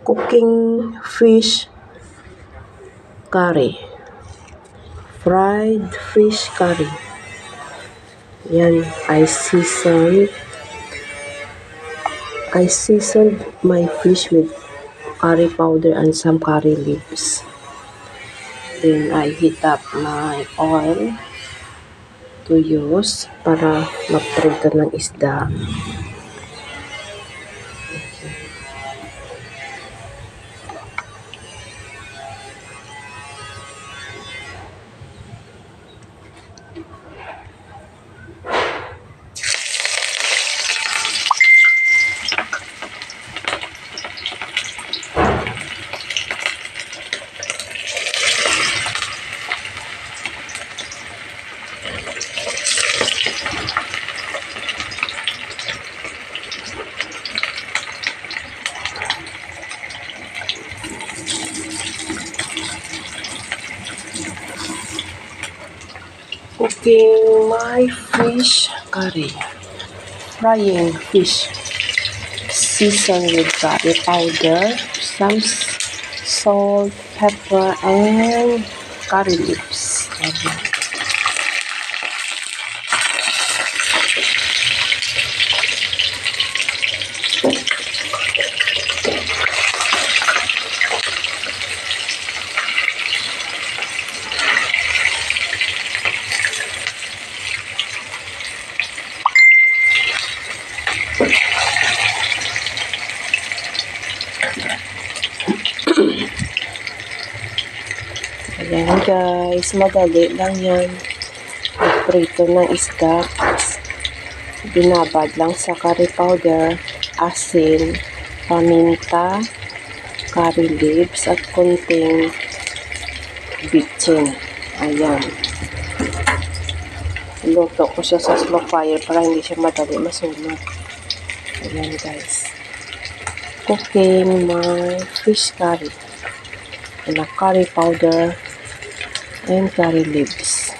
cooking fish curry, fried fish curry. Yan, I seasoned my fish with curry powder and some curry leaves. Then I heat up my oil to use para magprito ng isda. Cooking my fish curry, frying fish, seasoned with curry powder, some salt, pepper, and curry leaves. Ayan guys, madali lang yan. Magprito ng isda. Binabad lang sa curry powder, asin, paminta, curry leaves, at konting bitchin. Ayan. Luto ko siya sa slow fire para hindi siya madali masunog. Ayan guys. Cooking my fish curry in a curry powder and curry leaves.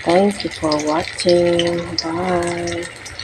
Thank you for watching. Bye.